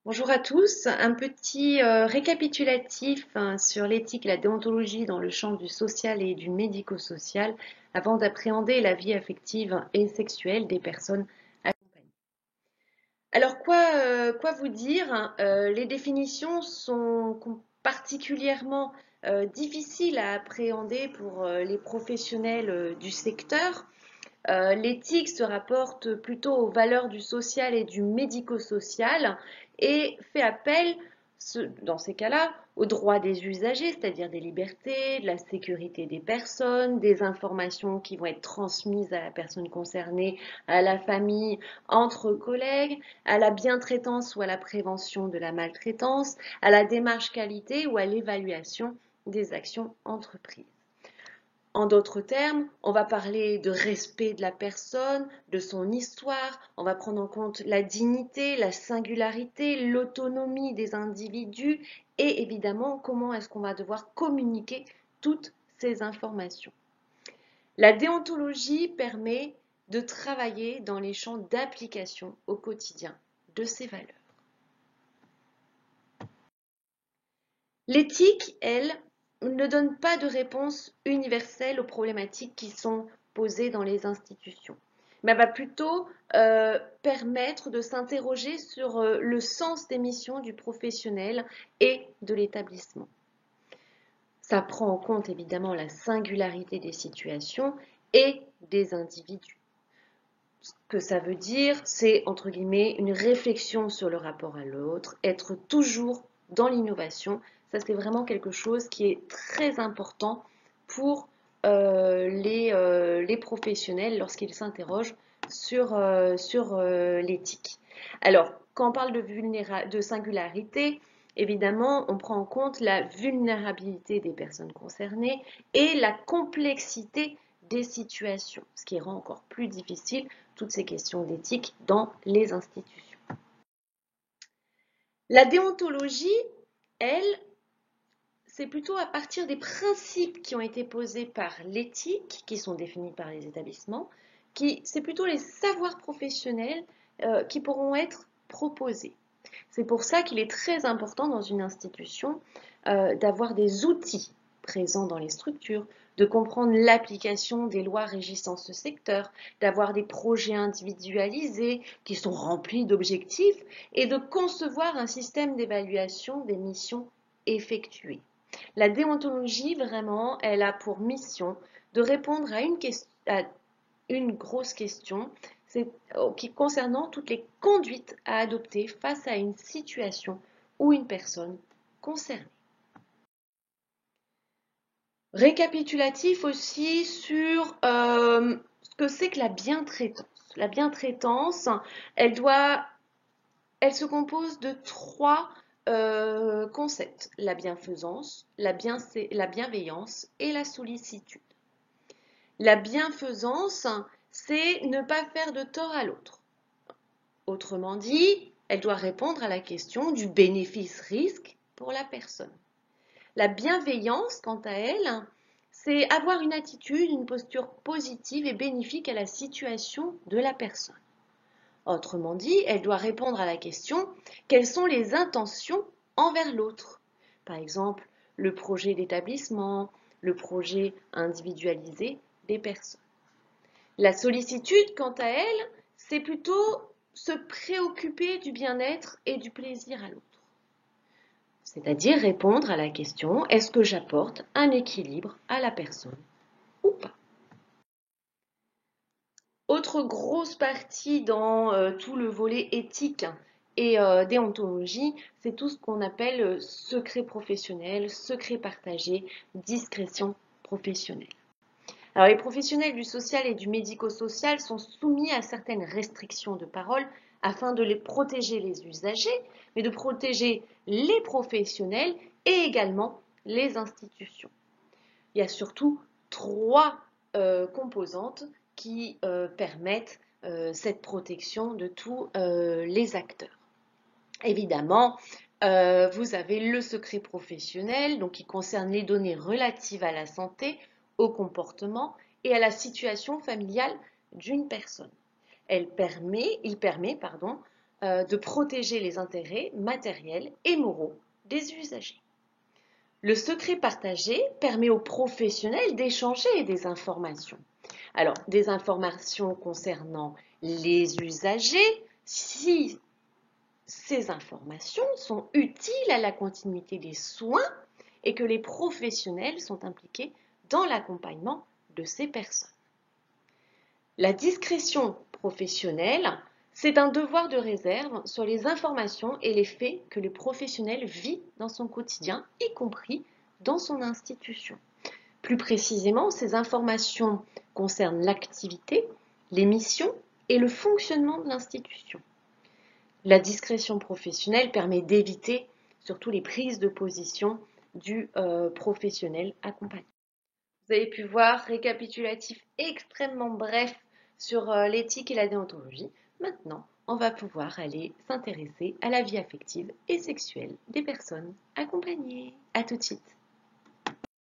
Bonjour à tous, un petit récapitulatif sur l'éthique et la déontologie dans le champ du social et du médico-social avant d'appréhender la vie affective et sexuelle des personnes accompagnées. Alors quoi vous dire, hein, les définitions sont particulièrement difficiles à appréhender pour les professionnels du secteur. L'éthique se rapporte plutôt aux valeurs du social et du médico-social et fait appel, dans ces cas-là, aux droits des usagers, c'est-à-dire des libertés, de la sécurité des personnes, des informations qui vont être transmises à la personne concernée, à la famille, entre collègues, à la bientraitance ou à la prévention de la maltraitance, à la démarche qualité ou à l'évaluation des actions entreprises. En d'autres termes, on va parler de respect de la personne, de son histoire, on va prendre en compte la dignité, la singularité, l'autonomie des individus et évidemment comment est-ce qu'on va devoir communiquer toutes ces informations. La déontologie permet de travailler dans les champs d'application au quotidien de ces valeurs. L'éthique, elle, ne donne pas de réponse universelle aux problématiques qui sont posées dans les institutions, mais elle va plutôt permettre de s'interroger sur le sens des missions du professionnel et de l'établissement. Ça prend en compte évidemment la singularité des situations et des individus. Ce que ça veut dire, c'est entre guillemets une réflexion sur le rapport à l'autre, être toujours dans l'innovation. Ça, c'est vraiment quelque chose qui est très important pour les professionnels lorsqu'ils s'interrogent sur l'éthique. Alors, quand on parle de singularité, évidemment, on prend en compte la vulnérabilité des personnes concernées et la complexité des situations, ce qui rend encore plus difficile toutes ces questions d'éthique dans les institutions. La déontologie, elle, c'est plutôt à partir des principes qui ont été posés par l'éthique, qui sont définis par les établissements, c'est plutôt les savoirs professionnels qui pourront être proposés. C'est pour ça qu'il est très important dans une institution d'avoir des outils présents dans les structures, de comprendre l'application des lois régissant ce secteur, d'avoir des projets individualisés qui sont remplis d'objectifs et de concevoir un système d'évaluation des missions effectuées. La déontologie, vraiment, elle a pour mission de répondre à une grosse question, concernant toutes les conduites à adopter face à une situation ou une personne concernée. Récapitulatif aussi sur ce que c'est que la bientraitance. La bientraitance, elle doit, elle se compose de trois concepts: la bienfaisance, la bienveillance et la sollicitude. La bienfaisance, c'est ne pas faire de tort à l'autre. Autrement dit, elle doit répondre à la question du bénéfice-risque pour la personne. La bienveillance, quant à elle, c'est avoir une attitude, une posture positive et bénéfique à la situation de la personne. Autrement dit, elle doit répondre à la question: quelles sont les intentions envers l'autre? Par exemple, le projet d'établissement, le projet individualisé des personnes. La sollicitude, quant à elle, c'est plutôt se préoccuper du bien-être et du plaisir à l'autre. C'est-à-dire répondre à la question: est-ce que j'apporte un équilibre à la personne ou pas? Autre grosse partie dans tout le volet éthique et déontologie, c'est tout ce qu'on appelle secret professionnel, secret partagé, discrétion professionnelle. Alors, les professionnels du social et du médico-social sont soumis à certaines restrictions de parole afin de les protéger les usagers, mais de protéger les professionnels et également les institutions. Il y a surtout trois composantes qui permettent cette protection de tous les acteurs. Évidemment, vous avez le secret professionnel, donc qui concerne les données relatives à la santé, au comportement et à la situation familiale d'une personne. Il permet de protéger les intérêts matériels et moraux des usagers. Le secret partagé permet aux professionnels d'échanger des informations. Alors, des informations concernant les usagers, si ces informations sont utiles à la continuité des soins et que les professionnels sont impliqués dans l'accompagnement de ces personnes. La discrétion professionnelle, c'est un devoir de réserve sur les informations et les faits que le professionnel vit dans son quotidien, y compris dans son institution. Plus précisément, ces informations concernent l'activité, les missions et le fonctionnement de l'institution. La discrétion professionnelle permet d'éviter surtout les prises de position du professionnel accompagné. Vous avez pu voir, récapitulatif extrêmement bref sur l'éthique et la déontologie. Maintenant, on va pouvoir aller s'intéresser à la vie affective et sexuelle des personnes accompagnées. À tout de suite.